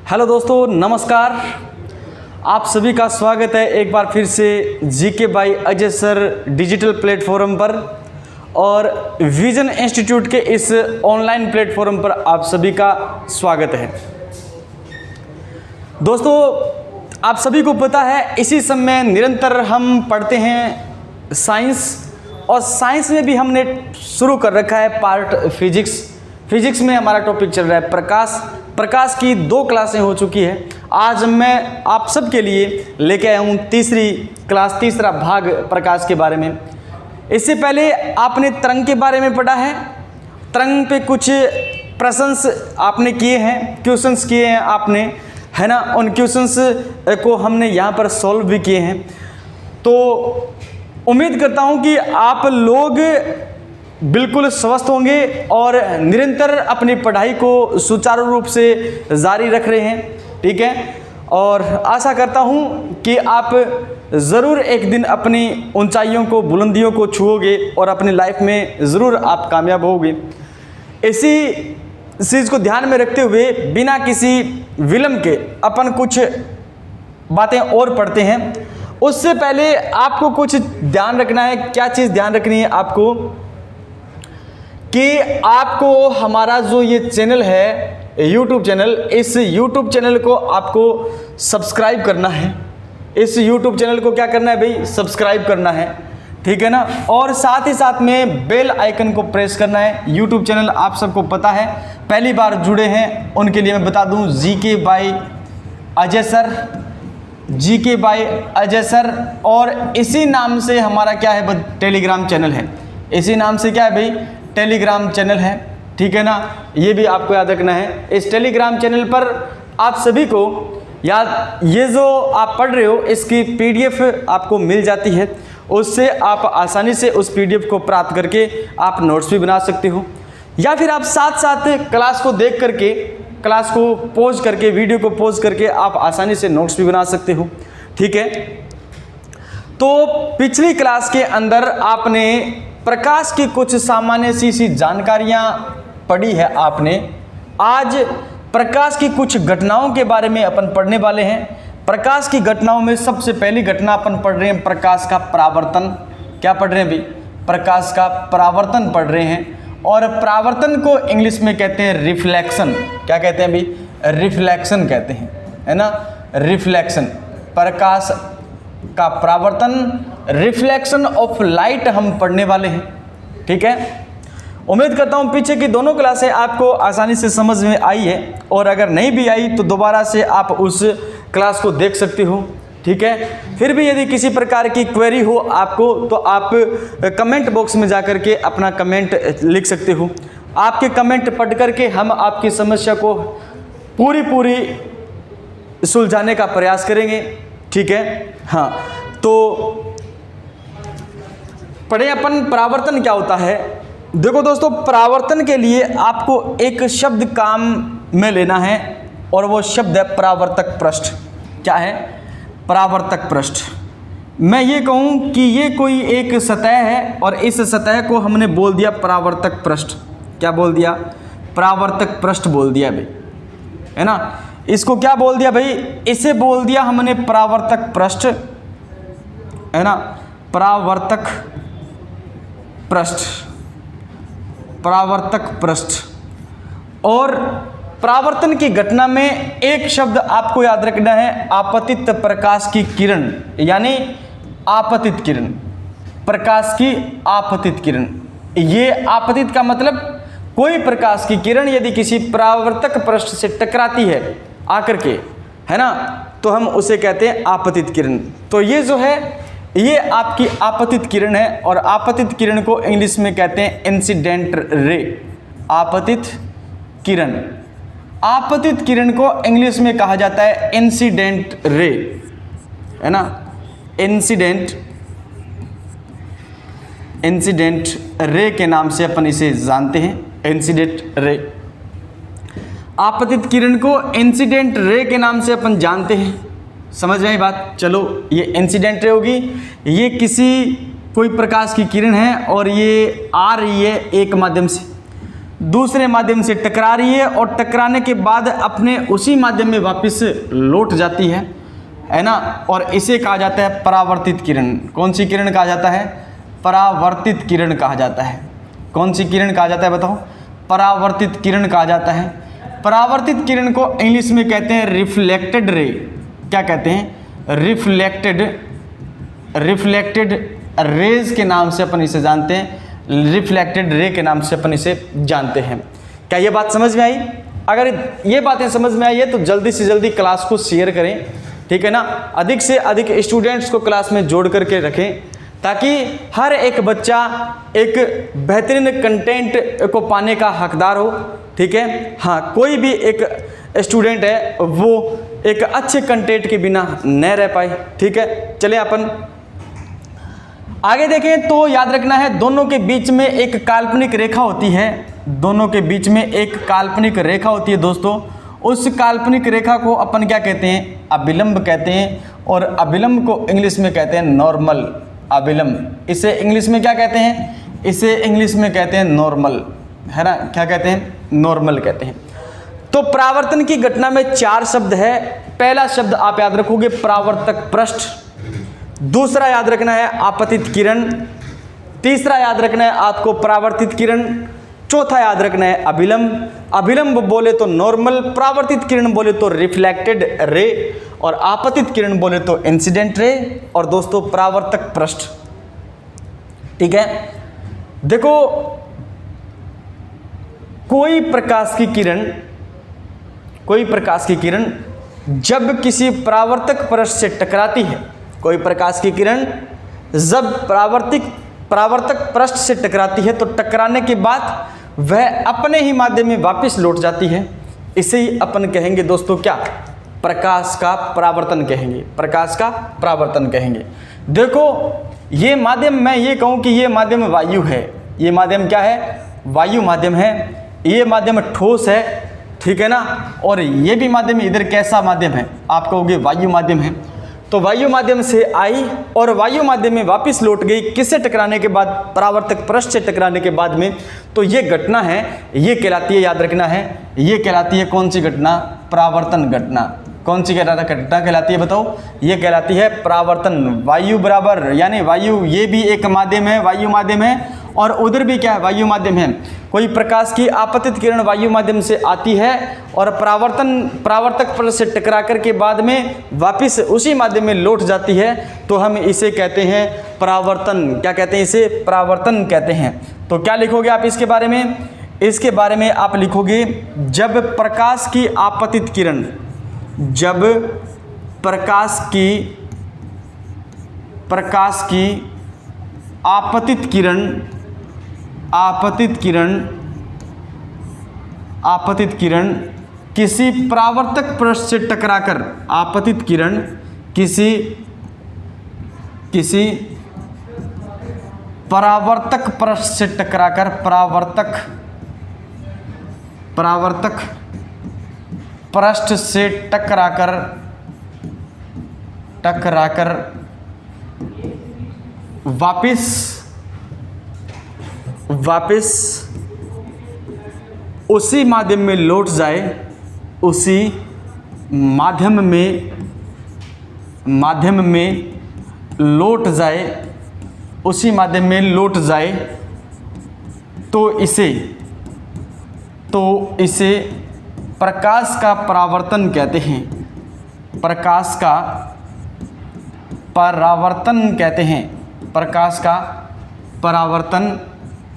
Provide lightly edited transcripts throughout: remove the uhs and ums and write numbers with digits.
Hello दोस्तों, नमस्कार। आप सभी का स्वागत है एक बार फिर से GK by Ajay sir digital platform पर और विजन इंस्टीट्यूट के इस ऑनलाइन प्लेटफॉर्म पर आप सभी का स्वागत है। दोस्तों, आप सभी को पता है इसी समय निरंतर हम पढ़ते हैं साइंस, और साइंस में भी हमने शुरू कर रखा है पार्ट फिजिक्स में हमारा टॉपिक चल रहा है प्रकाश की 2 क्लासें हो चुकी है। आज मैं आप सबके लिए लेके आया हूँ तीसरा भाग प्रकाश के बारे में। इससे पहले आपने तरंग के बारे में पढ़ा है, तरंग पे कुछ प्रश्न आपने किए हैं, क्वेश्चंस किए हैं आपने, है ना। उन क्वेश्चंस को हमने यहाँ पर सॉल्व भी किए हैं। तो उम्मीद करता हूँ कि आप लोग बिल्कुल स्वस्थ होंगे और निरंतर अपनी पढ़ाई को सुचारू रूप से जारी रख रहे हैं, ठीक है। और आशा करता हूँ कि आप ज़रूर एक दिन अपनी ऊंचाइयों को, बुलंदियों को छुओगे और अपनी लाइफ में ज़रूर आप कामयाब होगे। इसी चीज़ को ध्यान में रखते हुए बिना किसी विलंब के अपन कुछ बातें और पढ़ते हैं। उससे पहले आपको कुछ ध्यान रखना है। क्या चीज़ ध्यान रखनी है आपको कि आपको हमारा जो ये चैनल है यूट्यूब चैनल, इस यूट्यूब चैनल को आपको सब्सक्राइब करना है। इस यूट्यूब चैनल को क्या करना है भाई? सब्सक्राइब करना है, ठीक है ना। और साथ ही साथ में बेल आइकन को प्रेस करना है। यूट्यूब चैनल आप सबको पता है, पहली बार जुड़े हैं उनके लिए मैं बता दूं, GK by Ajay sir, GK by Ajay sir. और इसी नाम से हमारा क्या है, टेलीग्राम चैनल है। इसी नाम से क्या है भाई? टेलीग्राम चैनल है, ठीक है ना। ये भी आपको याद रखना है। इस टेलीग्राम चैनल पर आप सभी को ये जो आप पढ़ रहे हो इसकी पीडीएफ आपको मिल जाती है। उससे आप आसानी से उस पीडीएफ को प्राप्त करके आप नोट्स भी बना सकते हो, या फिर आप साथ साथ क्लास को देख करके, क्लास को पॉज करके, वीडियो को पॉज करके आप आसानी से नोट्स भी बना सकते हो, ठीक है। तो पिछली क्लास के अंदर आपने प्रकाश की कुछ सामान्य सी जानकारियां पढ़ी है आपने। आज प्रकाश की कुछ घटनाओं के बारे में अपन पढ़ने वाले हैं। प्रकाश की घटनाओं में सबसे पहली घटना अपन पढ़ रहे हैं प्रकाश का परावर्तन। क्या पढ़ रहे हैं भाई? प्रकाश का परावर्तन पढ़ रहे हैं। और परावर्तन को इंग्लिश में कहते हैं रिफ्लेक्शन। क्या कहते हैं भाई? रिफ्लेक्शन कहते हैं, है ना। रिफ्लेक्शन, प्रकाश का परावर्तन, रिफ्लेक्शन ऑफ लाइट हम पढ़ने वाले हैं, ठीक है। उम्मीद करता हूं पीछे की दोनों क्लासें आपको आसानी से समझ में आई है, और अगर नहीं भी आई तो दोबारा से आप उस क्लास को देख सकते हो, ठीक है। फिर भी यदि किसी प्रकार की क्वेरी हो आपको तो आप कमेंट बॉक्स में जाकर के अपना कमेंट लिख सकते हो। आपके कमेंट पढ़ करके हम आपकी समस्या को पूरी सुलझाने का प्रयास करेंगे, ठीक है। हाँ, तो पढ़े अपन परावर्तन क्या होता है। देखो दोस्तों, परावर्तन के लिए आपको एक शब्द काम में लेना है, और वो शब्द है परावर्तक पृष्ठ। क्या है? परावर्तक पृष्ठ। मैं ये कहूँ कि ये कोई एक सतह है और इस सतह को हमने बोल दिया परावर्तक पृष्ठ। क्या बोल दिया? परावर्तक पृष्ठ बोल दिया भाई, है ना। इसको क्या बोल दिया भाई? इसे बोल दिया हमने परावर्तक पृष्ठ, है ना। परावर्तक पृष्ठ, परावर्तक पृष्ठ। और परावर्तन की घटना में एक शब्द आपको याद रखना है, आपतित प्रकाश की किरण, यानी आपतित किरण, प्रकाश की आपतित किरण। ये आपतित का मतलब कोई प्रकाश की किरण यदि किसी परावर्तक पृष्ठ से टकराती है आकर के, है ना, तो हम उसे कहते हैं आपतित किरण। तो ये जो है ये आपकी आपतित किरण है, और आपतित किरण को इंग्लिश में कहते हैं इंसिडेंट रे। आपतित किरण, आपतित किरण को इंग्लिश में कहा जाता है इंसिडेंट रे, है ना। इंसिडेंट रे के नाम से अपन इसे जानते हैं, इंसिडेंट रे। आपतित किरण को इंसिडेंट रे के नाम से अपन जानते हैं। समझ में आई बात? चलो, ये इंसिडेंट रे होगी, ये कोई प्रकाश की किरण है और ये आ रही है एक माध्यम से। दूसरे माध्यम से टकरा रही है और टकराने के बाद अपने उसी माध्यम में वापस लौट जाती है ना, और इसे कहा जाता है परावर्तित किरण। कौन सी किरण कहा जाता है? परावर्तित किरण कहा जाता है। कौन सी किरण कहा जाता है बताओ? परावर्तित किरण कहा जाता है। परावर्तित किरण को इंग्लिश में कहते हैं रिफ्लेक्टेड रे। क्या कहते हैं? रिफ्लेक्टेड रेज के नाम से अपन इसे जानते हैं, रिफ्लेक्टेड रे के नाम से अपन इसे जानते हैं। क्या ये बात समझ में आई? अगर ये बातें समझ में आई है तो जल्दी से जल्दी क्लास को शेयर करें, ठीक है ना। अधिक से अधिक स्टूडेंट्स को क्लास में जोड़ करके रखें ताकि हर एक बच्चा एक बेहतरीन कंटेंट को पाने का हकदार हो, ठीक है। हाँ, कोई भी एक स्टूडेंट है वो एक अच्छे कंटेंट के बिना न रह पाए, ठीक है। चलिए अपन आगे देखें तो याद रखना है दोनों के बीच में एक काल्पनिक रेखा होती है। दोनों के बीच में एक काल्पनिक रेखा होती है दोस्तों। उस काल्पनिक रेखा को अपन क्या कहते हैं? अभिलंब कहते हैं, और अभिलंब को इंग्लिश में कहते हैं नॉर्मल। अभिलंब, इसे इंग्लिश में क्या कहते हैं? इसे इंग्लिश में कहते हैं नॉर्मल, है ना। क्या कहते हैं? नॉर्मल कहते हैं। तो परावर्तन की घटना में 4 शब्द है। पहला शब्द आप याद रखोगे परावर्तक पृष्ठ, दूसरा याद रखना है आपतित किरण, तीसरा याद रखना है आपको परावर्तित किरण, चौथा याद रखना है अभिलंब। अभिलंब बोले तो नॉर्मल, परावर्तित किरण बोले तो रिफ्लेक्टेड रे, और आपतित किरण बोले तो इंसिडेंट रे, और दोस्तों परावर्तक पृष्ठ, ठीक है। देखो, कोई प्रकाश की किरण जब किसी परावर्तक पृष्ठ से टकराती है, कोई प्रकाश की किरण जब परावर्तक पृष्ठ से टकराती है तो टकराने के बाद वह अपने ही माध्यम में वापस लौट जाती है। इसे ही अपन कहेंगे दोस्तों क्या? प्रकाश का परावर्तन कहेंगे। प्रकाश का परावर्तन कहेंगे। देखो, ये माध्यम, मैं ये कहूँ कि ये माध्यम वायु है। ये माध्यम क्या है? वायु माध्यम है। ये माध्यम ठोस है, ठीक है ना। और ये भी माध्यम इधर कैसा माध्यम है? आप कहोगे वायु माध्यम है। तो वायु माध्यम से आई और वायु माध्यम में वापस लौट गई, किससे टकराने के बाद? परावर्तक पृष्ठ से टकराने के बाद में। तो ये घटना है, ये कहलाती है, याद रखना है, ये कहलाती है कौन सी घटना? परावर्तन घटना। कौन सी घटना कहलाती है बताओ? ये कहलाती है परावर्तन। वायु बराबर, यानी वायु ये भी एक माध्यम है, वायु माध्यम है, और उधर भी क्या है? वायु माध्यम है। कोई प्रकाश की आपतित किरण वायु माध्यम से आती है और परावर्तक पृष्ठ से टकरा कर के बाद में वापस उसी माध्यम में लौट जाती है, तो हम इसे कहते हैं परावर्तन। क्या कहते हैं? इसे परावर्तन कहते हैं। तो क्या लिखोगे आप इसके बारे में? इसके बारे में आप लिखोगे, जब प्रकाश की आपतित किरण, जब प्रकाश की आपतित किरण किसी परावर्तक पृष्ठ से टकराकर, आपतित किरण किसी परावर्तक पृष्ठ से टकराकर, परावर्तक पृष्ठ से टकराकर वापस उसी माध्यम में लौट जाए, उसी माध्यम में लौट जाए, तो इसे प्रकाश का परावर्तन कहते हैं। प्रकाश का परावर्तन कहते हैं। प्रकाश का परावर्तन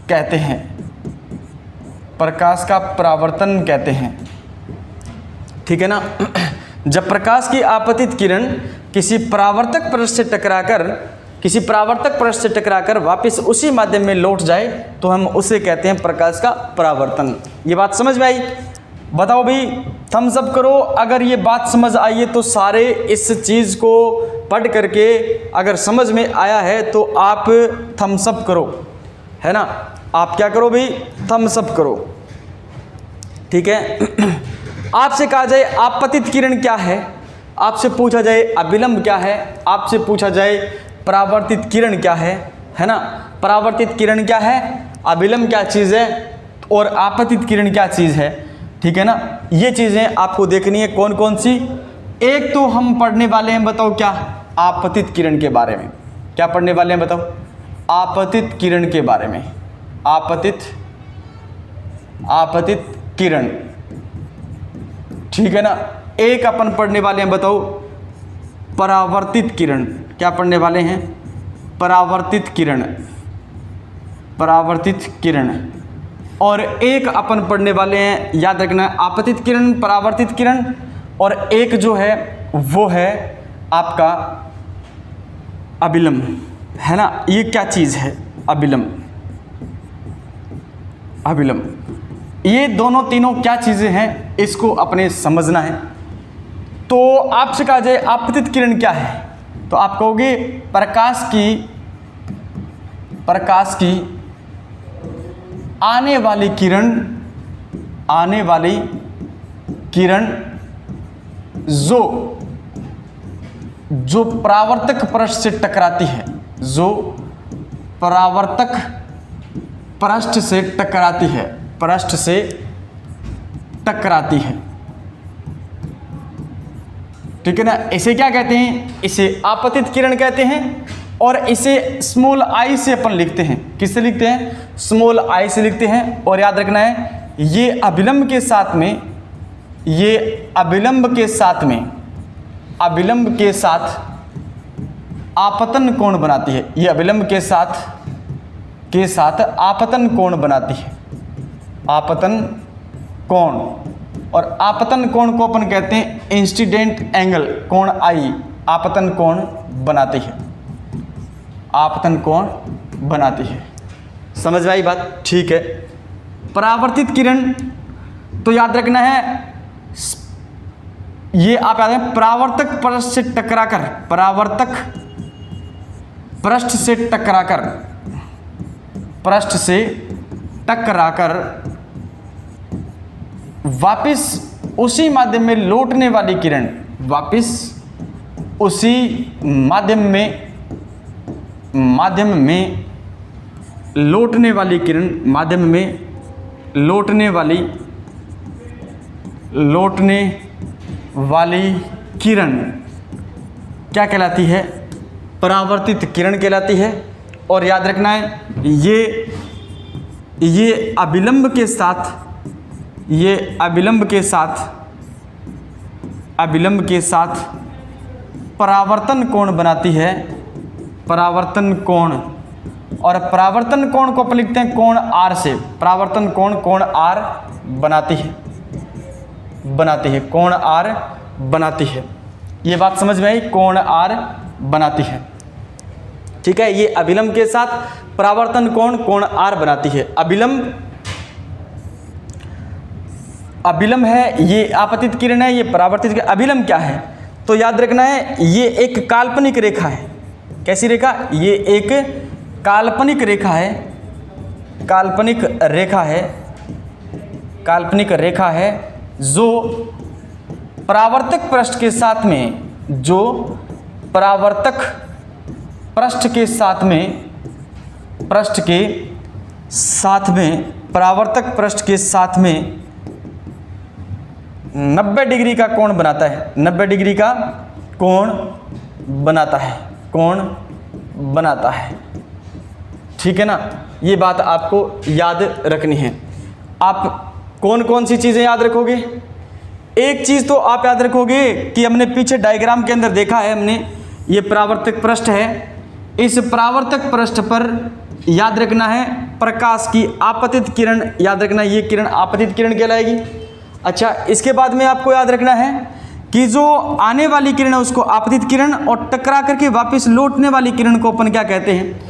कहते हैं। प्रकाश का परावर्तन कहते हैं, ठीक है ना। जब प्रकाश की आपतित किरण किसी परावर्तक पृष्ठ से टकराकर वापस उसी माध्यम में लौट जाए, तो हम उसे कहते हैं प्रकाश का परावर्तन। ये बात समझ में आई? बताओ भाई, थम्स अप करो अगर ये बात समझ आई है। तो सारे इस चीज़ को पढ़ करके अगर समझ में आया है तो आप थम्स अप करो, है ना। आप क्या करो भाई? थम्स अप करो, ठीक है। आपसे कहा जाए आपतित किरण क्या है, आपसे पूछा जाए अभिलंब क्या है, आपसे पूछा जाए परावर्तित किरण क्या है ना। परावर्तित किरण क्या है, अभिलंब क्या चीज़ है, और आपतित किरण क्या चीज़ है, ठीक है ना। ये चीज़ें आपको देखनी है कौन कौन सी। एक तो हम पढ़ने वाले हैं, बताओ क्या, आपतित किरण के बारे में। क्या पढ़ने वाले हैं बताओ, आपतित किरण के बारे में। आपतित किरण, ठीक है ना। एक अपन पढ़ने वाले हैं, बताओ परावर्तित किरण। क्या पढ़ने वाले हैं, परावर्तित किरण, परावर्तित किरण। और एक अपन पढ़ने वाले हैं, याद रखना, आपतित किरण, परावर्तित किरण, और एक जो है वो है आपका अभिलंब, है ना। ये क्या चीज़ है, अभिलंब। अभिलंब, ये दोनों तीनों क्या चीज़ें हैं, इसको अपने समझना है। तो आपसे कहा जाए आपतित किरण क्या है, तो आप कहोगे प्रकाश की आने वाली किरण जो परावर्तक पृष्ठ से टकराती है, जो परावर्तक पृष्ठ से टकराती है, पृष्ठ से टकराती है, ठीक है ना। इसे क्या कहते हैं, इसे आपतित किरण कहते हैं। और इसे स्मॉल आई से अपन लिखते हैं, किससे लिखते हैं, स्मॉल आई से लिखते हैं। और याद रखना है, ये अभिलंब के साथ में, ये अभिलंब के साथ आपतन कोण बनाती है। ये अभिलंब के साथ आपतन कोण बनाती है, आपतन कोण। और आपतन कोण को अपन कहते हैं इंसिडेंट एंगल, कोण आई आपतन कोण बनाती है, आपतन कोण बनाती है। समझ में आई बात, ठीक है। परावर्तित किरण, तो याद रखना है, ये आप याद रखें, परावर्तक पृष्ठ से टकराकर, परावर्तक पृष्ठ से टकराकर वापिस उसी माध्यम में लौटने वाली किरण, वापिस उसी माध्यम में लौटने वाली किरण, माध्यम में लौटने वाली किरण क्या कहलाती है, परावर्तित किरण कहलाती है। और याद रखना है, ये अभिलंब के साथ परावर्तन कोण बनाती है, परावर्तन कोण। और परावर्तन कोण को अपन लिखते हैं कोण आर से, परावर्तन कोण आर बनाती है, कोण आर बनाती है। ये बात समझ में आई, कोण आर बनाती है, ठीक है। ये अभिलंब के साथ परावर्तन कोण आर बनाती है। अभिलंब है, ये आपतित किरण है, ये परावर्तित किरण। अभिलंब क्या है, तो याद रखना है, ये एक काल्पनिक रेखा है। कैसी रेखा, ये एक काल्पनिक रेखा है, जो परावर्तक पृष्ठ के साथ में 90 डिग्री का कोण बनाता है, 90 डिग्री का कोण बनाता है, ठीक है ना। ये बात आपको याद रखनी है। आप कौन कौन सी चीज़ें याद रखोगे, एक चीज़ तो आप याद रखोगे कि हमने पीछे डायग्राम के अंदर देखा है, हमने ये परावर्तक पृष्ठ है, इस परावर्तक पृष्ठ पर याद रखना है प्रकाश की आपतित किरण, याद रखना ये किरण आपतित किरण कहलाएगी। अच्छा, इसके बाद में आपको याद रखना है कि जो आने वाली किरण है उसको आपतित किरण, और टकरा करके वापस लौटने वाली किरण को अपन क्या कहते हैं,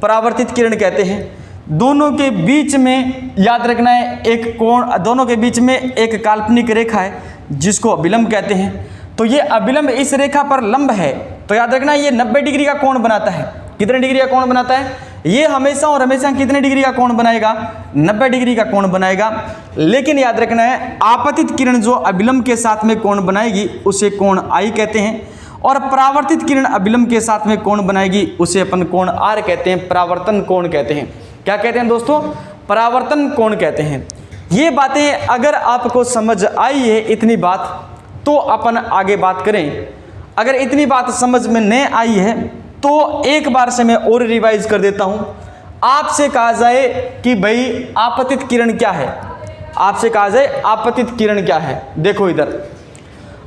परावर्तित किरण कहते हैं। दोनों के बीच में याद रखना है एक कोण, दोनों के बीच में एक काल्पनिक रेखा है जिसको अभिलंब कहते हैं। तो ये अभिलंब इस रेखा पर लंब है, तो याद रखना ये 90 डिग्री का कोण बनाता है। कितने डिग्री का कोण बनाता है, ये हमेशा और हमेशा कितने डिग्री का कोण बनाएगा, 90 डिग्री का कोण बनाएगा। लेकिन याद रखना है आपतित किरण जो अभिलंब के साथ में कोण बनाएगी उसे कोण आई कहते हैं, और परावर्तित किरण अभिलंब के साथ में कोण बनाएगी उसे अपन कोण आर कहते हैं, परावर्तन कोण कहते हैं। क्या कहते हैं दोस्तों, परावर्तन कोण कहते हैं। ये बातें अगर आपको समझ आई है इतनी बात, तो अपन आगे बात करें। अगर इतनी बात समझ में नहीं आई है तो एक बार से मैं और रिवाइज कर देता हूं। आपसे कहा जाए कि भाई आपतित किरण क्या है, आपसे कहा जाए आपतित किरण क्या है। देखो इधर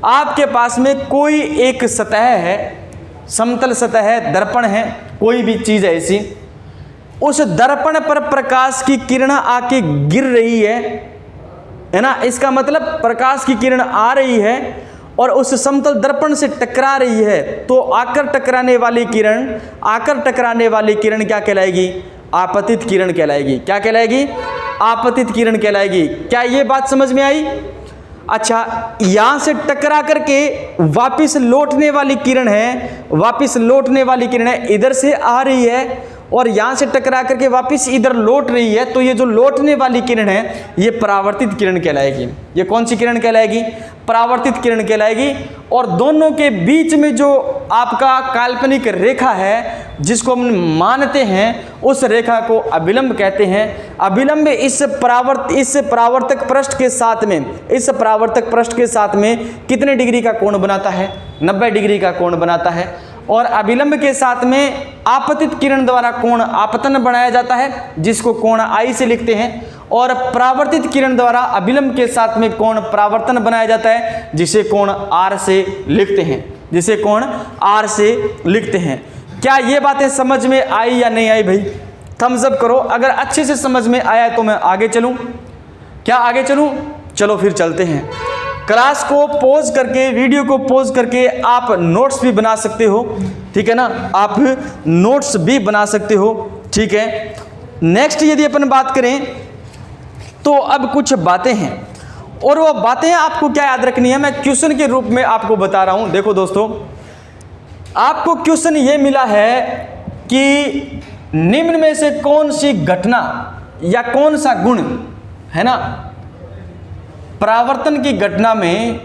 आपके पास में कोई एक सतह है, समतल सतह है, दर्पण है, कोई भी चीज है ऐसी, उस दर्पण पर प्रकाश की किरण आके गिर रही है ना। इसका मतलब प्रकाश की किरण आ रही है और उस समतल दर्पण से टकरा रही है, तो आकर टकराने वाली किरण क्या कहलाएगी? आपतित किरण कहलाएगी। क्या कहलाएगी? आपतित किरण कहलाएगी। क्या ये बात समझ में आई? अच्छा, यहां से टकरा करके वापस लौटने वाली किरण है, इधर से आ रही है और यहां से टकरा करके वापस इधर लौट रही है, तो ये जो लौटने वाली किरण है ये परावर्तित किरण कहलाएगी। ये कौन सी किरण कहलाएगी? परावर्तित किरण कहलाएगी। और दोनों के बीच में जो आपका काल्पनिक रेखा है जिसको हम मानते हैं, उस रेखा को अभिलंब कहते हैं। अभिलंब इस परावर्तक पृष्ठ के साथ में कितने डिग्री का कोण बनाता है? 90 डिग्री का कोण बनाता है। और अभिलंब के साथ में आपतित किरण द्वारा कोण आपतन बनाया जाता है, जिसको कोण आई से लिखते हैं। और परावर्तित किरण द्वारा अभिलंब के साथ में कोण परावर्तन बनाया जाता है, जिसे कोण आर से लिखते हैं। क्या ये बातें समझ में आई या नहीं आई? भाई थम्स अप करो अगर अच्छे से समझ में आया तो मैं आगे चलूं। क्या आगे चलूं? चलो फिर चलते हैं। क्लास को पॉज करके, वीडियो को पॉज करके आप नोट्स भी बना सकते हो, ठीक है ना। आप नोट्स भी बना सकते हो, ठीक है। नेक्स्ट यदि अपन बात करें तो अब कुछ बातें हैं, और वो बातें आपको क्या याद रखनी है, मैं क्वेश्चन के रूप में आपको बता रहा हूं। देखो दोस्तों, आपको क्वेश्चन ये मिला है कि निम्न में से कौन सी घटना या कौन सा गुण है ना परावर्तन की घटना में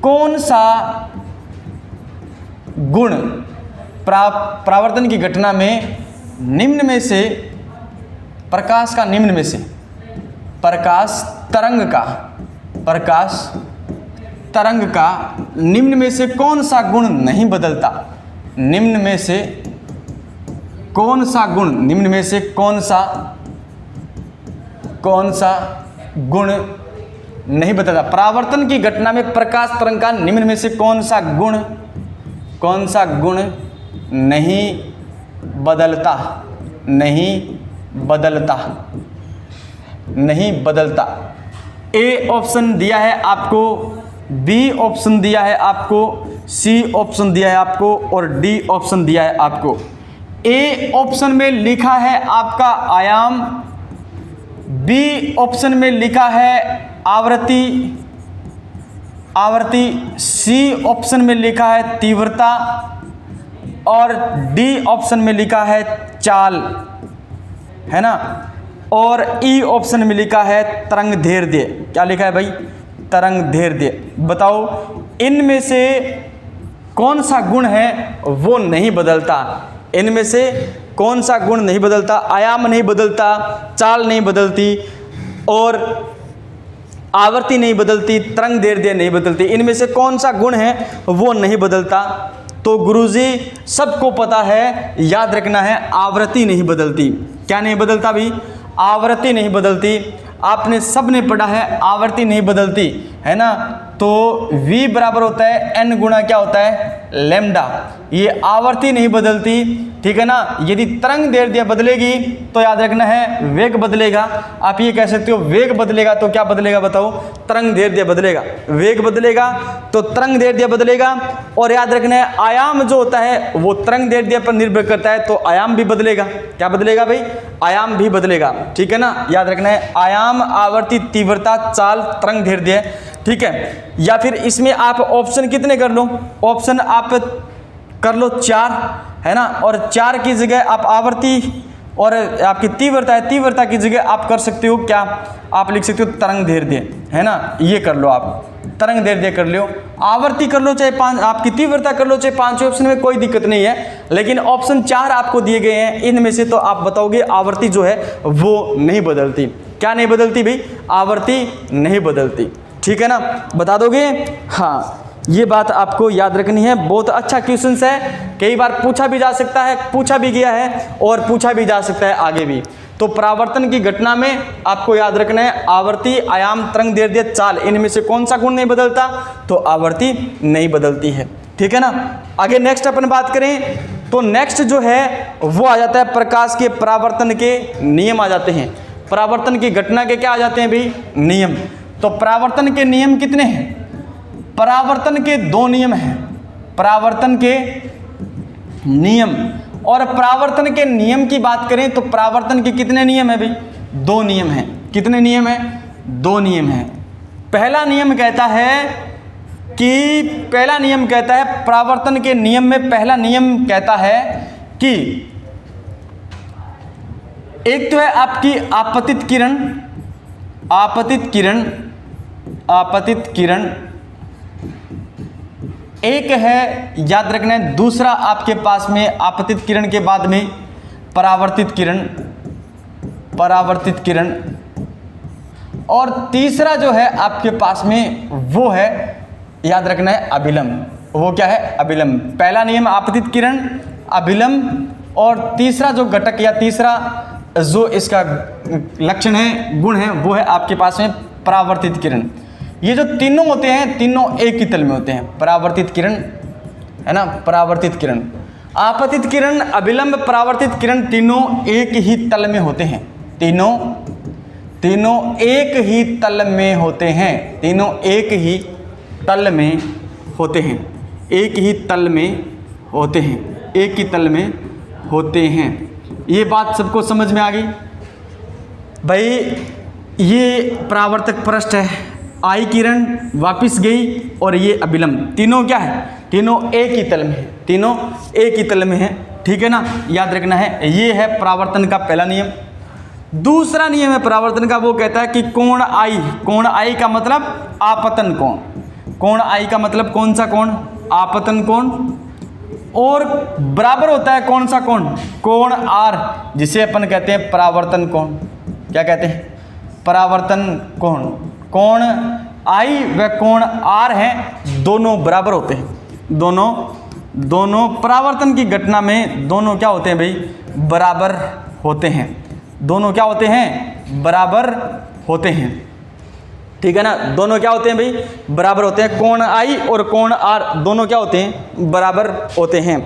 कौन सा गुण परावर्तन की घटना में निम्न में से प्रकाश तरंग का निम्न में से कौन सा गुण नहीं बदलता? निम्न में से कौन सा गुण नहीं बदलता? परावर्तन की घटना में प्रकाश तरंग का निम्न में से कौन सा गुण नहीं बदलता? ए ऑप्शन दिया है आपको, बी ऑप्शन दिया है आपको, सी ऑप्शन दिया है आपको और डी ऑप्शन दिया है आपको। ए ऑप्शन में लिखा है आपका आयाम, बी ऑप्शन में लिखा है आवृत्ति, सी ऑप्शन में लिखा है तीव्रता और डी ऑप्शन में लिखा है चाल, है ना। और ई ऑप्शन में लिखा है तरंग दैर्ध्य। क्या लिखा है भाई? तरंग दैर्ध्य। बताओ इनमें से कौन सा गुण है वो नहीं बदलता? इनमें से कौन सा गुण नहीं बदलता? आयाम नहीं बदलता, चाल नहीं बदलती और आवृत्ति नहीं बदलती, तरंग दैर्ध्य नहीं बदलती। इनमें से कौन सा गुण है वो नहीं बदलता? तो गुरुजी सबको पता है, याद रखना है, आवृत्ति नहीं बदलती। क्या नहीं बदलता भाई? आवृत्ति नहीं बदलती। आपने सबने पढ़ा है आवृत्ति नहीं बदलती, है ना। तो V बराबर होता है N गुणा क्या होता है? लैम्डा। ये आवृत्ति नहीं बदलती, ठीक है ना। यदि तरंग दैर्ध्य बदलेगी तो याद रखना है वेग बदलेगा। आप ये कह सकते हो वेग बदलेगा तो क्या बदलेगा बताओ? तरंग दैर्ध्य बदलेगा। वेग बदलेगा तो तरंग दैर्ध्य बदलेगा। और याद रखना है आयाम जो होता है वो तरंग दैर्ध्य पर निर्भर करता है, तो आयाम भी बदलेगा। क्या बदलेगा भाई? आयाम भी बदलेगा, ठीक है ना। याद रखना है आयाम, आवृत्ति, तीव्रता, चाल, तरंग दैर्ध्य, ठीक है। या फिर इसमें आप ऑप्शन कितने कर लो? ऑप्शन आप कर लो 4, है ना। और 4 की जगह आप आवृत्ति और आपकी तीव्रता है, तीव्रता की जगह आप कर सकते हो क्या? आप लिख सकते हो तरंग दैर्ध्य, है ना। ये कर लो आप। तरंग दैर्ध्य कर लो, आवर्ती कर लो, चाहे आपकी तीव्रता कर लो, चाहे 5 ऑप्शन में कोई दिक्कत नहीं है। लेकिन ऑप्शन 4 आपको दिए गए हैं, इनमें से तो आप बताओगे आवर्ती जो है वो नहीं बदलती। क्या नहीं बदलती भाई? आवर्ती नहीं बदलती। ठीक है ना, बता दोगे? हाँ, ये बात आपको याद रखनी है। बहुत अच्छा क्वेश्चन है, कई बार पूछा भी जा सकता है, पूछा भी गया है और पूछा भी जा सकता है आगे भी। तो परावर्तन की घटना में आपको याद रखना है आवर्ती, आयाम, तरंग दैर्ध्य, चाल, इनमें से कौन सा गुण नहीं बदलता? तो आवर्ती नहीं बदलती है। ठीक है ना। आगे नेक्स्ट अपन बात करें तो नेक्स्ट जो है वो आ जाता है प्रकाश के परावर्तन के नियम आ जाते हैं। परावर्तन की घटना के क्या आ जाते हैं भाई? नियम। तो परावर्तन के नियम कितने हैं? परावर्तन के 2 नियम हैं। परावर्तन के नियम, और परावर्तन के नियम की बात करें तो परावर्तन के कितने नियम है भाई? 2 नियम हैं। कितने नियम हैं? 2 नियम हैं। पहला नियम कहता है परावर्तन के नियम में पहला नियम कहता है कि एक तो है आपकी आपतित किरण, एक है याद रखना है, दूसरा आपके पास में आपतित किरण के बाद में परावर्तित किरण, और तीसरा जो है आपके पास में वो है याद रखना है अभिलंब। वो क्या है? अभिलंब। पहला नियम आपतित किरण, अभिलंब, और तीसरा जो घटक या तीसरा जो इसका लक्षण है, गुण है, वो है आपके पास में परावर्तित किरण। ये जो तीनों होते हैं, तीनों एक ही तल में होते हैं। परावर्तित किरण है ना, परावर्तित किरण, आपतित किरण, अभिलंब, परावर्तित किरण, तीनों एक ही तल में होते हैं। तीनों एक ही तल में होते हैं। तीनों एक ही तल में होते हैं। एक ही तल में होते हैं। एक ही तल में होते हैं। ये बात सबको समझ में आ गई भाई? ये परावर्तक पृष्ठ है, आई किरण वापिस गई, और ये अभिलंब, तीनों क्या है? तीनों एक ही तल में है। तीनों एक ही तल में है। ठीक है ना, याद रखना है। ये है परावर्तन का पहला नियम। दूसरा नियम है परावर्तन का, वो कहता है कि कोण आई का मतलब आपतन कोण। कोण आई का मतलब कौन सा कोण? आपतन कोण। और बराबर होता है कौन सा कोण? कोण आर, जिसे अपन कहते हैं परावर्तन कोण। क्या कहते हैं? परावर्तन कोण। कोण आई व कोण आर हैं, दोनों बराबर होते हैं। दोनों परावर्तन की घटना में दोनों क्या होते हैं भाई? बराबर होते हैं। दोनों क्या होते हैं? बराबर होते हैं। ठीक है ना, दोनों क्या होते हैं भाई? बराबर होते हैं। कोण आई और कोण आर दोनों क्या होते हैं? बराबर होते हैं।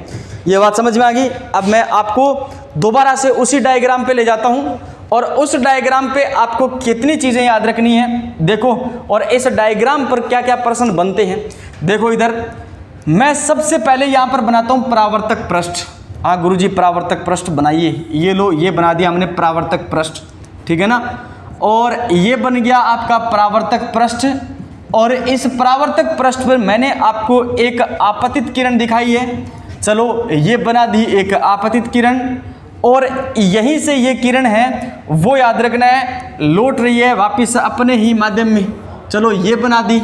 ये बात समझ में आ गई? अब मैं आपको दोबारा से उसी डायग्राम पे ले जाता हूं, और उस डायग्राम पे आपको कितनी चीज़ें याद रखनी है देखो, और इस डायग्राम पर क्या क्या प्रश्न बनते हैं देखो। इधर मैं सबसे पहले यहाँ पर बनाता हूँ परावर्तक पृष्ठ। हाँ गुरुजी, परावर्तक पृष्ठ बनाइए। ये लो, ये बना दिया हमने परावर्तक पृष्ठ। ठीक है ना, और ये बन गया आपका परावर्तक पृष्ठ। और इस परावर्तक पृष्ठ पर मैंने आपको एक आपतित किरण दिखाई है। चलो, ये बना दी एक आपतित किरण, और यहीं से ये किरण है वो याद रखना है लौट रही है वापस अपने ही माध्यम में। चलो, ये बना दी,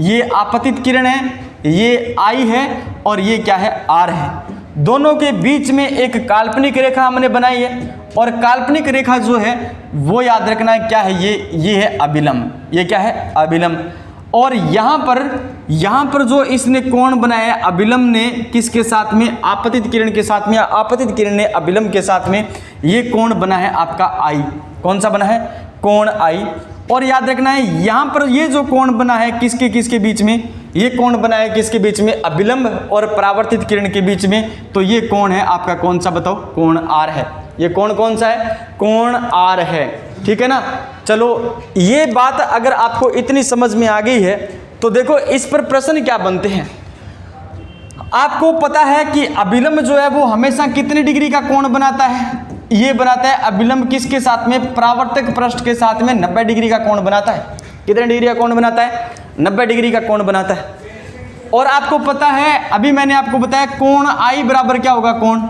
ये आपतित किरण है, ये आई है, और ये क्या है? आर है। दोनों के बीच में एक काल्पनिक रेखा हमने बनाई है, और काल्पनिक रेखा जो है वो याद रखना है क्या है? ये है अभिलंब। ये क्या है? अभिलंब। और यहाँ पर जो इसने कोण बनाया है अभिलंब ने किसके साथ में? आपतित किरण के साथ में। आपतित किरण ने अभिलंब के साथ में ये कोण बना है आपका आई। कौन सा बना है? कोण आई। और याद रखना है यहाँ पर ये जो कोण बना है किसके बीच में? ये कोण बना है किसके बीच में? अभिलंब और परावर्तित किरण के बीच में। तो ये कोण है आपका कौन सा? बताओ। कोण आर है। ये कोण कौन सा है? कोण आर है। ठीक है ना। चलो, ये बात अगर आपको इतनी समझ में आ गई है तो देखो इस पर प्रश्न क्या बनते हैं। आपको पता है कि अभिलंब जो है वो हमेशा कितने डिग्री का कोण बनाता है? ये बनाता है अभिलंब किसके साथ में? परावर्तक पृष्ठ के साथ में 90 डिग्री का कोण बनाता है। कितने डिग्री का कोण बनाता है? 90 डिग्री का कोण बनाता है। और आपको पता है, अभी मैंने आपको बताया कोण आई बराबर क्या होगा? कोण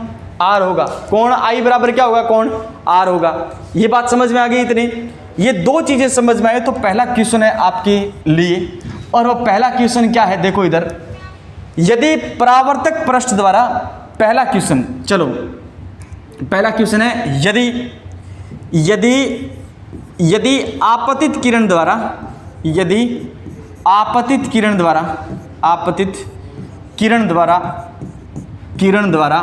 आर होगा। कोण आई बराबर क्या होगा? कोण आर होगा। ये बात समझ में आ गई इतनी? ये दो चीजें समझ में आए तो पहला क्वेश्चन है आपके लिए। और वो पहला क्वेश्चन क्या है, देखो इधर, यदि परावर्तक पृष्ठ द्वारा, पहला क्वेश्चन, चलो पहला क्वेश्चन है, यदि आपतित किरण द्वारा, यदि आपतित किरण द्वारा, आपतित किरण द्वारा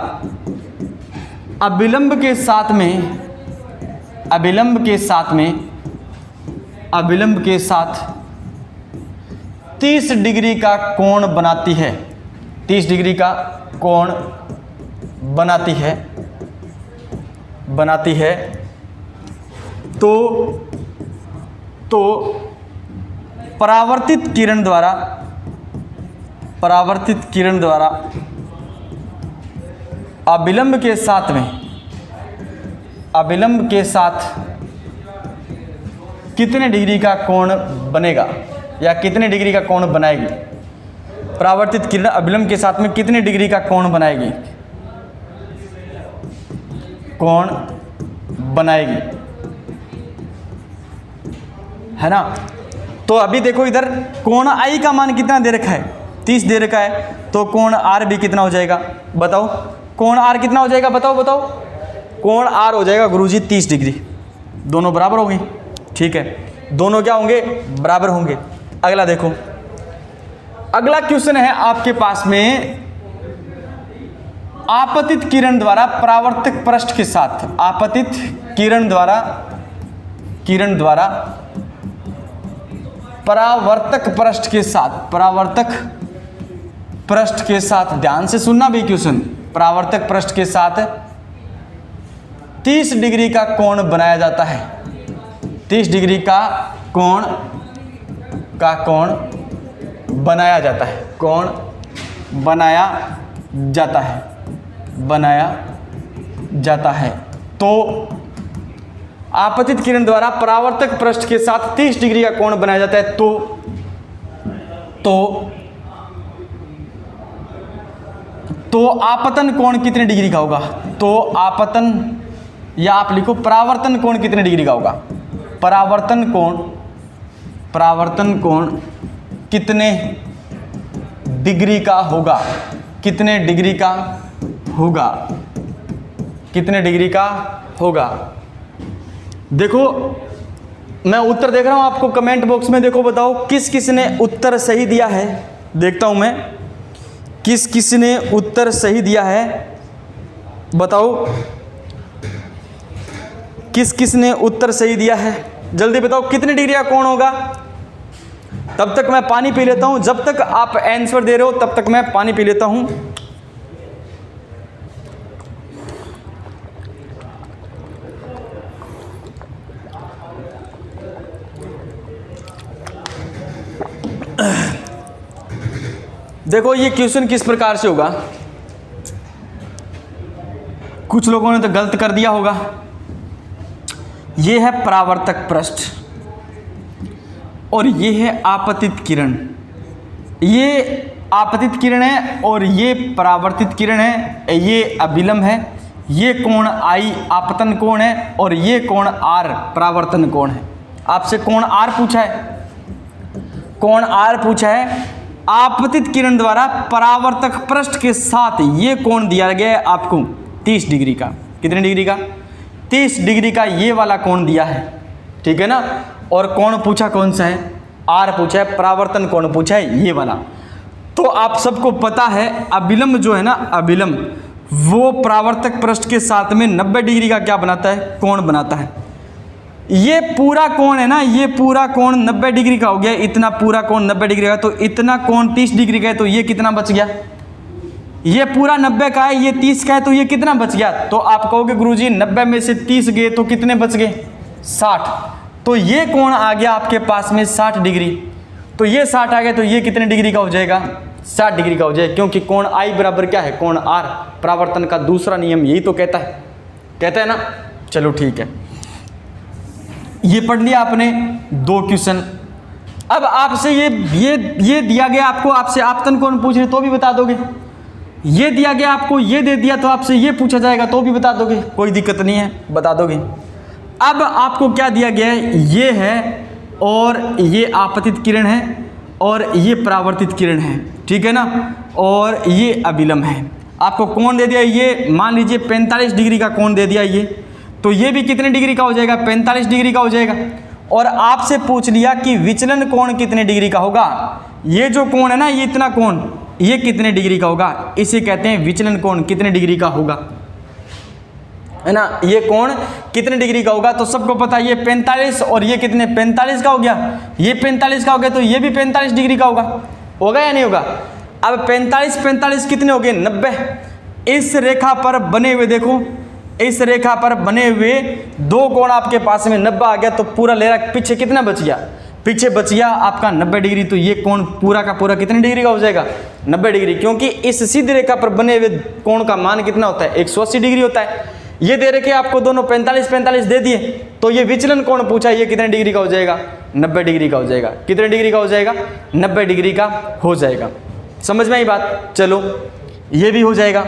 अविलंब के साथ में, अविलंब के साथ 30 डिग्री का कोण बनाती है, 30 डिग्री का कोण बनाती है, तो परावर्तित किरण द्वारा अविलंब के साथ कितने डिग्री का कोण बनेगा या कितने डिग्री का कोण बनाएगी? परावर्तित किरण अविलंब के साथ में कितने डिग्री का कोण बनाएगी? कोण बनाएगी, है ना। तो अभी देखो इधर कोण आई का मान कितना दे रखा है, 30 दे रखा है, तो कोण आर भी कितना हो जाएगा बताओ? कोण आर कितना हो जाएगा बताओ? कोण आर हो जाएगा गुरुजी 30 डिग्री। दोनों बराबर होंगे, ठीक है, दोनों क्या होंगे? बराबर होंगे। अगला देखो, अगला क्वेश्चन है आपके पास में, आपतित किरण द्वारा परावर्तक पृष्ठ के साथ, आपतित किरण द्वारा परावर्तक पृष्ठ के साथ, परावर्तक पृष्ठ के साथ, ध्यान से सुनना भी क्वेश्चन, परावर्तक पृष्ठ के साथ 30 डिग्री का कोण बनाया जाता है, 30 डिग्री का कोण बनाया जाता है, कोण बनाया जाता है। तो आपतित किरण द्वारा परावर्तक पृष्ठ के साथ 30 डिग्री का कोण बनाया जाता है, तो आपतन कोण कितने डिग्री का होगा? तो आपतन, या आप लिखो परावर्तन कोण कितने डिग्री का होगा? परावर्तन कोण कितने डिग्री का होगा? कितने डिग्री का होगा? देखो मैं उत्तर देख रहा हूं आपको कमेंट बॉक्स में, देखो बताओ किस किस ने उत्तर सही दिया है, देखता हूं मैं किस किस ने उत्तर सही दिया है, बताओ किस किस ने उत्तर सही दिया है, जल्दी बताओ कितने डिग्री का कोण होगा। तब तक मैं पानी पी लेता हूं, जब तक आप आंसर दे रहे हो तब तक मैं पानी पी लेता हूं। देखो ये क्वेश्चन किस प्रकार से होगा, कुछ लोगों ने तो गलत कर दिया होगा। ये है परावर्तक पृष्ठ और ये है आपतित किरण, ये आपतित किरण है और ये परावर्तित किरण है, ये अविलंब है, ये कोण आई आपतन कोण है और ये कोण आर परावर्तन कोण है। आपसे कोण आर पूछा है, कोण आर पूछा है, आपतित किरण द्वारा परावर्तक पृष्ठ के साथ ये कोण दिया गया है आपको 30 डिग्री का। कितने डिग्री का? 30 डिग्री का ये वाला कोण दिया है, ठीक है ना। और कोण पूछा कौन सा है? आर पूछा है, परावर्तन कोण पूछा है ये वाला। तो आप सबको पता है अविलंब जो है ना, अविलंब वो परावर्तक पृष्ठ के साथ में 90 डिग्री का क्या बनाता है? कोण बनाता है। ये पूरा कोण है ना, ये पूरा कोण 90 डिग्री का हो गया, इतना पूरा कोण 90 डिग्री का, तो इतना कोण 30 डिग्री का है, तो ये कितना बच गया? ये पूरा 90 का है, ये 30 का है, तो ये कितना बच गया? तो आप कहोगे गुरुजी 90 में से 30 गए तो कितने बच गए? 60। तो ये कोण आ गया आपके पास में 60 डिग्री, तो ये 60 आ गया, तो ये कितने डिग्री का हो जाएगा? 60 डिग्री का हो जाएगा, क्योंकि कोण आई बराबर क्या है? कोण आर। परावर्तन का दूसरा नियम यही तो कहता है ना। चलो ठीक है, ये पढ़ लिया आपने 2 क्वेश्चन। अब आपसे ये दिया गया आपको, आपसे आपतन कोण पूछ रहे तो भी बता दोगे, ये दिया गया आपको, ये दे दिया तो आपसे ये पूछा जाएगा तो भी बता दोगे, कोई दिक्कत नहीं है, बता दोगे। अब आपको क्या दिया गया है? ये है और ये आपतित किरण है और ये परावर्तित किरण है, ठीक है ना, और ये अभिलंब है। आपको कोण दे दिया, ये मान लीजिए 45 डिग्री का कोण दे दिया ये, तो ये भी कितने डिग्री का हो जाएगा, 45 डिग्री का हो जाएगा। और आपसे पूछ लिया कि विचलन कोण कितने डिग्री का होगा, ये जो कोण है ना, ये इतना कोण, ये कितने डिग्री का होगा, इसे कहते हैं विचलन कोण कितने डिग्री का होगा, है ना, ये कोण कितने डिग्री का होगा। तो सबको पता है ये 45 और ये कितने 45 का हो गया, ये 45 का हो गया, तो ये भी 45 डिग्री का होगा या नहीं होगा। अब 45 कितने हो गए, 90। इस रेखा पर बने हुए, देखो इस रेखा पर बने हुए दो कोण आपके पास में 90 आ गया, तो पूरा ले रहा, पीछे कितना बच गया, पीछे बच गया आपका 90 डिग्री। तो ये कोण पूरा का पूरा कितने डिग्री का हो जाएगा, 90 डिग्री, क्योंकि इस सीधी रेखा पर बने हुए कोण का मान कितना होता है, 180 डिग्री होता है। ये दे रखे आपको दोनों 45 दे दिए, तो ये विचलन कोण पूछा, ये कितने डिग्री का हो जाएगा, 90 डिग्री का हो जाएगा। कितने डिग्री का हो जाएगा, 90 डिग्री का हो जाएगा। समझ में आई बात, चलो ये भी हो जाएगा।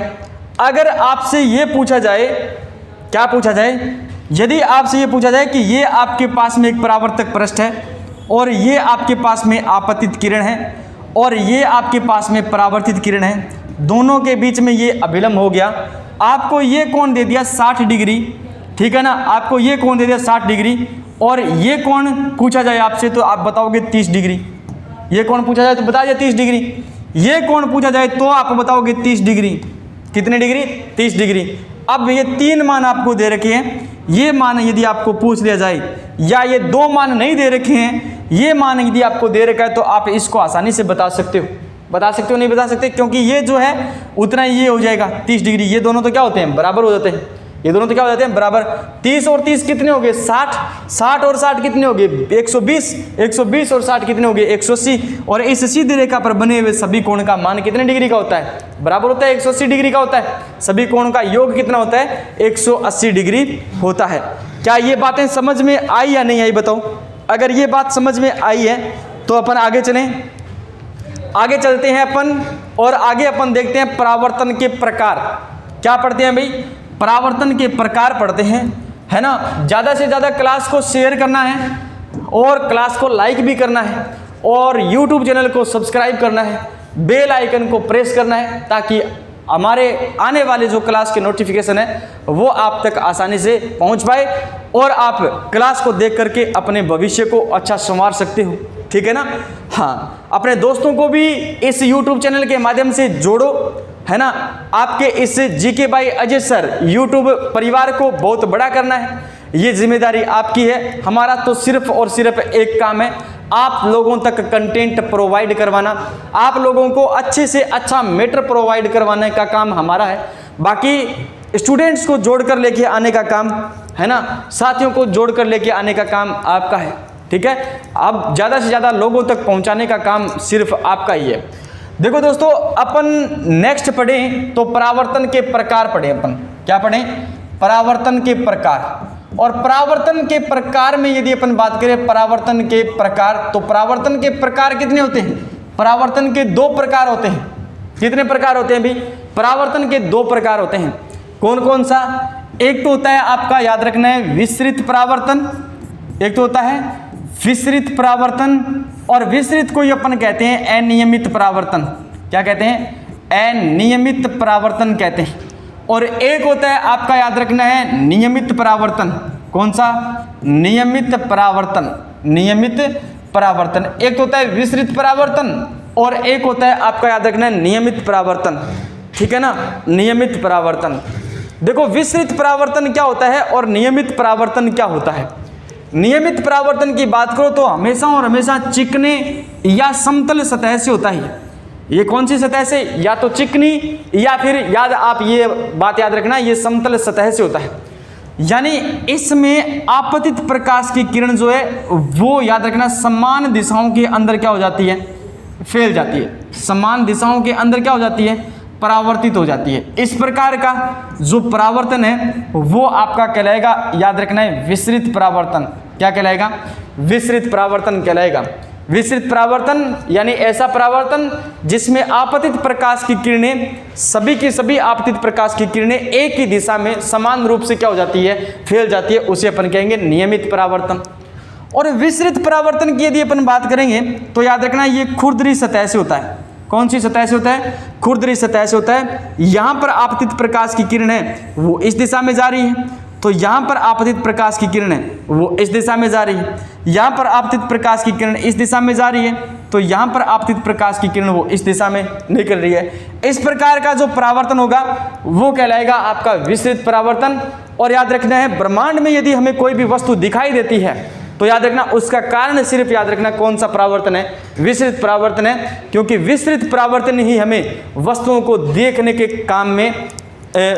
अगर आपसे ये पूछा जाए, क्या पूछा जाए, यदि आपसे ये पूछा जाए कि ये आपके पास में एक परावर्तक पृष्ठ है और ये आपके पास में आपतित किरण है और ये आपके पास में परावर्तित किरण है, दोनों के बीच में ये अभिलंब हो गया, आपको ये कोण दे दिया 60 डिग्री, ठीक है ना, आपको ये कोण दे दिया 60 डिग्री, और ये कोण पूछा जाए आपसे तो आप बताओगे 30 डिग्री। ये कोण पूछा जाए तो बता दिया 30 डिग्री, ये कोण पूछा जाए तो आप बताओगे 30 डिग्री। कितने डिग्री, 30 डिग्री। अब ये 3 मान आपको दे रखे हैं, ये मान यदि आपको पूछ लिया जाए, या ये 2 मान नहीं दे रखे हैं, ये मान यदि आपको दे रखा है, तो आप इसको आसानी से बता सकते हो। बता सकते हो, नहीं बता सकते, क्योंकि ये जो है उतना ही ये हो जाएगा 30 डिग्री। ये दोनों तो क्या होते हैं, बराबर हो जाते हैं, ये दोनों तो क्या हो जाते हैं, बराबर। 30 और 30 कितने हो गए, 60, 60 और 60 कितने हो गए, 120, 120 और 60 कितने हो गए, 180। और इस सीधी रेखा पर बने हुए सभी कोण का मान कितने डिग्री का होता है, बराबर होता है, 180 डिग्री का होता है। सभी कोण का योग कितना होता है, 180 डिग्री होता है। क्या ये बातें समझ में आई या नहीं आई, बताओ। अगर ये बात समझ में आई है तो अपन आगे चलें, आगे चलते हैं अपन, और आगे अपन देखते हैं परावर्तन के प्रकार। क्या पढ़ते हैं भाई, परावर्तन के प्रकार पढ़ते हैं, है ना। ज़्यादा से ज़्यादा क्लास को शेयर करना है और क्लास को लाइक भी करना है और YouTube चैनल को सब्सक्राइब करना है, बेल आइकन को प्रेस करना है, ताकि हमारे आने वाले जो क्लास के नोटिफिकेशन है वो आप तक आसानी से पहुंच पाए और आप क्लास को देख करके अपने भविष्य को अच्छा संवार सकते हो, ठीक है ना। हाँ, अपने दोस्तों को भी इस YouTube चैनल के माध्यम से जोड़ो, है ना। आपके इस GK by Ajay sir YouTube परिवार को बहुत बड़ा करना है, ये जिम्मेदारी आपकी है। हमारा तो सिर्फ और सिर्फ एक काम है, आप लोगों तक कंटेंट प्रोवाइड करवाना, आप लोगों को अच्छे से अच्छा मैटर प्रोवाइड करवाने का काम हमारा है। बाकी स्टूडेंट्स को जोड़कर लेके आने का काम, है ना, साथियों को जोड़कर लेके आने का काम आपका है, ठीक है। अब ज़्यादा से ज़्यादा लोगों तक पहुंचाने का काम सिर्फ आपका ही है। देखो दोस्तों, अपन नेक्स्ट पढ़ें तो परावर्तन के प्रकार पढ़ें। अपन क्या पढ़ें, परावर्तन के प्रकार। और परावर्तन के प्रकार में यदि अपन बात करें परावर्तन के प्रकार, तो परावर्तन के प्रकार कितने होते हैं, परावर्तन के 2 प्रकार होते हैं। कितने प्रकार होते हैं भाई, परावर्तन के 2 प्रकार होते हैं। कौन कौन सा, एक तो होता है आपका याद रखना है विसरित परावर्तन, एक तो होता है विसरित परावर्तन, और विसरित को ही अपन कहते हैं अनियमित परावर्तन। क्या कहते हैं, अनियमित परावर्तन कहते हैं। और एक होता है आपका याद रखना है नियमित परावर्तन। कौन सा, नियमित परावर्तन, नियमित परावर्तन। एक तो होता है विसरित परावर्तन और एक होता है आपका याद रखना है नियमित परावर्तन, ठीक है ना, नियमित परावर्तन। देखो विसरित परावर्तन क्या होता है और नियमित परावर्तन क्या होता है। नियमित परावर्तन की बात करो तो हमेशा और हमेशा चिकने या समतल सतह से होता है। ये कौन सी सतह से, या तो चिकनी या फिर आप ये बात याद रखना, ये समतल सतह से होता है। यानी इसमें आपतित प्रकाश की किरण जो है वो याद रखना समान दिशाओं के अंदर क्या हो जाती है, फैल जाती है। समान दिशाओं के अंदर क्या हो जाती है, परावर्तित हो जाती है। इस प्रकार का जो परावर्तन है वो आपका कहलाएगा, याद रखना है विसरित परावर्तन। क्या कहलाएगा, विसरित परावर्तन कहलाएगा। विसरित परावर्तन यानी ऐसा परावर्तन जिसमें आपतित प्रकाश की किरणें, सभी की सभी आपतित प्रकाश की किरणें एक ही दिशा में समान रूप से क्या हो जाती है, फैल जाती है, उसे अपन कहेंगे नियमित परावर्तन। और विसरित परावर्तन की यदि अपन बात करेंगे तो याद रखना ये खुरदरी सतह से होता है। कौन सी सतह से होता है? खुरदरी सतह से होता है। यहाँ पर आपतित प्रकाश की किरण है वो इस दिशा में जा रही है, तो यहाँ पर आपतित प्रकाश की किरण है वो इस दिशा में जा रही है। यहाँ पर आपतित प्रकाश की किरण इस दिशा में जा रही है, तो यहाँ पर आपतित प्रकाश की किरण वो इस दिशा में निकल रही है। इस प्रकार का जो परावर्तन होगा वो कहलाएगा आपका विसरित परावर्तन। और याद रखना है ब्रह्मांड में यदि हमें कोई भी वस्तु दिखाई देती है तो याद रखना उसका कारण सिर्फ याद रखना कौन सा परावर्तन है? विसरित परावर्तन है, क्योंकि विसरित परावर्तन ही हमें वस्तुओं को देखने के काम में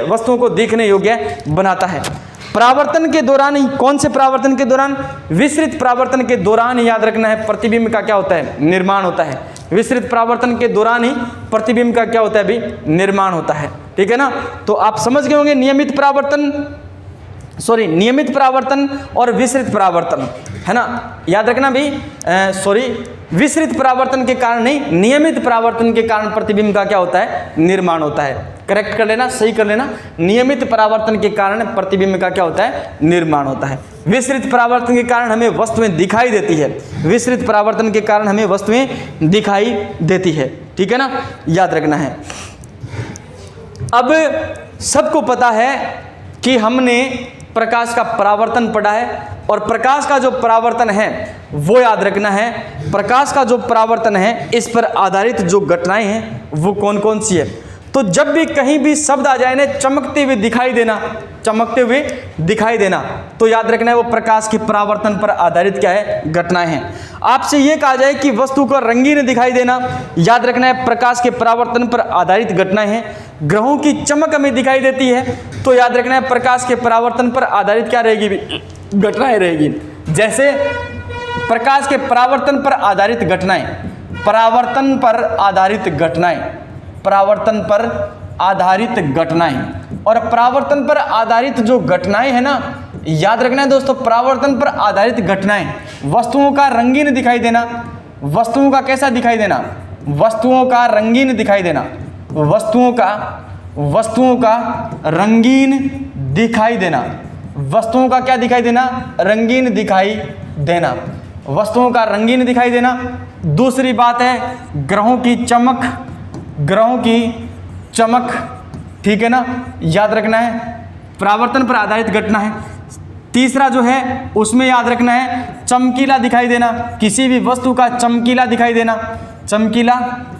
वस्तुओं को देखने योग्य बनाता है। परावर्तन के दौरान ही, कौन से परावर्तन के दौरान? विसरित परावर्तन के दौरान ही याद रखना है प्रतिबिंब का क्या होता है? निर्माण होता है। विसरित परावर्तन के दौरान ही प्रतिबिंब का क्या होता है? अभी निर्माण होता है। ठीक है ना? तो आप समझ गए होंगे नियमित परावर्तन और विसरित परावर्तन, है ना? याद रखना भी विसरित परावर्तन के कारण नहीं, नियमित परावर्तन के कारण प्रतिबिंब का क्या होता है? निर्माण होता है। करेक्ट कर लेना, सही कर लेना। नियमित परावर्तन के कारण प्रतिबिंब का क्या होता है? निर्माण होता है। विसरित परावर्तन के कारण हमें वस्तुएं दिखाई देती है। विसरित परावर्तन के कारण हमें वस्तुएं दिखाई देती है। ठीक है ना? याद रखना है। अब सबको पता है कि हमने प्रकाश का परावर्तन पढ़ा है, और प्रकाश का जो परावर्तन है वो याद रखना है, प्रकाश का जो परावर्तन है इस पर आधारित जो घटनाएं हैं वो कौन कौन सी है। तो जब भी कहीं भी शब्द आ जाए ना चमकते हुए दिखाई देना, चमकते हुए दिखाई देना, तो याद रखना है वो प्रकाश के परावर्तन पर आधारित क्या है? घटनाएं हैं। आपसे ये कहा जाए कि वस्तु का रंगीन दिखाई देना, याद रखना है प्रकाश के परावर्तन पर आधारित घटनाएं हैं। ग्रहों की चमक हमें दिखाई देती है, तो याद रखना है प्रकाश के परावर्तन पर आधारित क्या रहेगी? घटनाएं रहेगी। जैसे प्रकाश के परावर्तन पर आधारित घटनाएं, परावर्तन पर आधारित घटनाएं, परावर्तन पर आधारित घटनाएं, और परावर्तन पर आधारित जो घटनाएं है ना, याद रखना है दोस्तों, परावर्तन पर आधारित घटनाएं वस्तुओं का रंगीन दिखाई देना, वस्तुओं का कैसा दिखाई देना? वस्तुओं का रंगीन दिखाई देना, वस्तुओं का रंगीन दिखाई देना, वस्तुओं का क्या दिखाई देना? रंगीन दिखाई देना, वस्तुओं का रंगीन दिखाई देना। दूसरी बात है ग्रहों की चमक, ग्रहों की चमक, ठीक है ना? याद रखना है परावर्तन पर आधारित घटना है। तीसरा जो है उसमें याद रखना है चमकीला दिखाई देना, किसी भी वस्तु का चमकीला दिखाई देना, चमकीला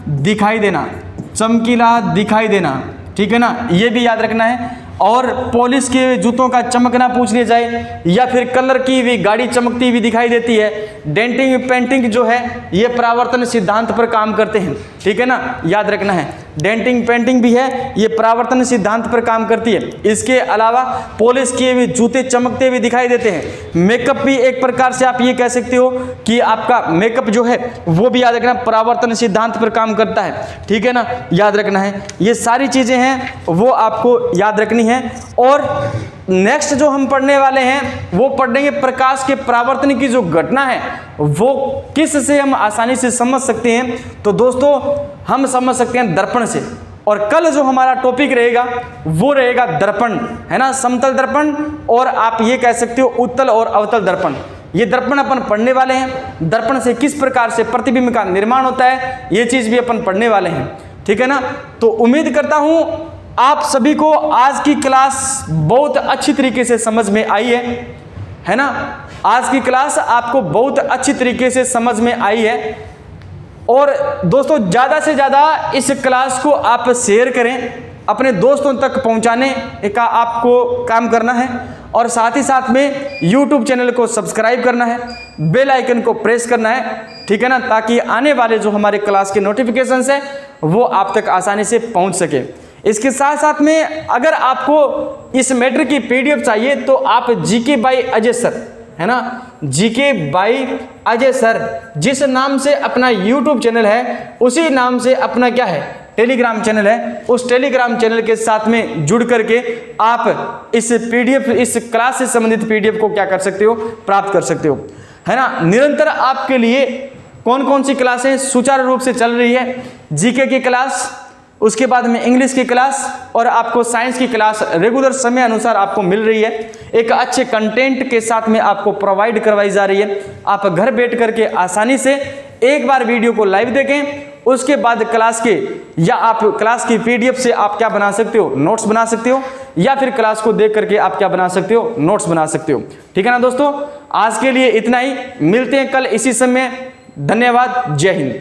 दिखाई देना, चमकीला दिखाई देना, ठीक है ना? ये भी याद रखना है। और पॉलिश के जूतों का चमकना पूछ लिया जाए, या फिर कलर की हुई गाड़ी चमकती हुई दिखाई देती है। डेंटिंग पेंटिंग जो है ये परावर्तन सिद्धांत पर काम करते हैं। ठीक है ना? याद रखना है डेंटिंग पेंटिंग भी है ये परावर्तन सिद्धांत पर काम करती है। इसके अलावा पॉलिश किए हुए जूते चमकते हुए दिखाई देते हैं। मेकअप भी एक प्रकार से आप ये कह सकते हो कि आपका मेकअप जो है वो भी याद रखना परावर्तन सिद्धांत पर काम करता है। ठीक है ना? याद रखना है। ये सारी चीजें हैं वो आपको याद रखनी है। और नेक्स्ट जो हम पढ़ने वाले हैं वो पढ़ेंगे प्रकाश के परावर्तन की जो घटना है वो किस से हम आसानी से समझ सकते हैं। तो दोस्तों हम समझ सकते हैं दर्पण से। और कल जो हमारा टॉपिक रहेगा वो रहेगा दर्पण, है ना? समतल दर्पण, और आप ये कह सकते हो उत्तल और अवतल दर्पण। ये दर्पण अपन पढ़ने वाले हैं। दर्पण से किस प्रकार से प्रतिबिंब का निर्माण होता है ये चीज भी अपन पढ़ने वाले हैं। ठीक है ना? तो उम्मीद करता हूं आप सभी को आज की क्लास बहुत अच्छी तरीके से समझ में आई है ना? आज की क्लास आपको बहुत अच्छी तरीके से समझ में आई है। और दोस्तों ज़्यादा से ज़्यादा इस क्लास को आप शेयर करें, अपने दोस्तों तक पहुंचाने का आपको काम करना है। और साथ ही साथ में YouTube चैनल को सब्सक्राइब करना है, बेल आइकन को प्रेस करना है। ठीक है ना? ताकि आने वाले जो हमारे क्लास के नोटिफिकेशंस है वो आप तक आसानी से पहुंच सके। इसके साथ साथ में अगर आपको इस मैटर की PDF चाहिए तो आप GK बाय अजय सर, है ना? GK बाय अजय सर जिस नाम से अपना YouTube चैनल है उसी नाम से अपना क्या है टेलीग्राम चैनल है। उस टेलीग्राम चैनल के साथ में जुड़ करके आप इस PDF, इस क्लास से संबंधित PDF को क्या कर सकते हो? प्राप्त कर सकते हो, है ना? निरंतर आपके लिए कौन कौन सी क्लासें सुचारू रूप से चल रही है? GK की क्लास, उसके बाद में इंग्लिश की क्लास और आपको साइंस की क्लास रेगुलर समय अनुसार आपको मिल रही है। एक अच्छे कंटेंट के साथ में आपको प्रोवाइड करवाई जा रही है। आप घर बैठ करके आसानी से एक बार वीडियो को लाइव देखें, उसके बाद क्लास के या आप क्लास की पीडीएफ से आप क्या बना सकते हो, नोट्स बना सकते हो, या फिर क्लास को देख करके आप क्या बना सकते हो, नोट्स बना सकते हो। ठीक है ना दोस्तों, आज के लिए इतना ही, मिलते हैं कल इसी समय। धन्यवाद, जय हिंद।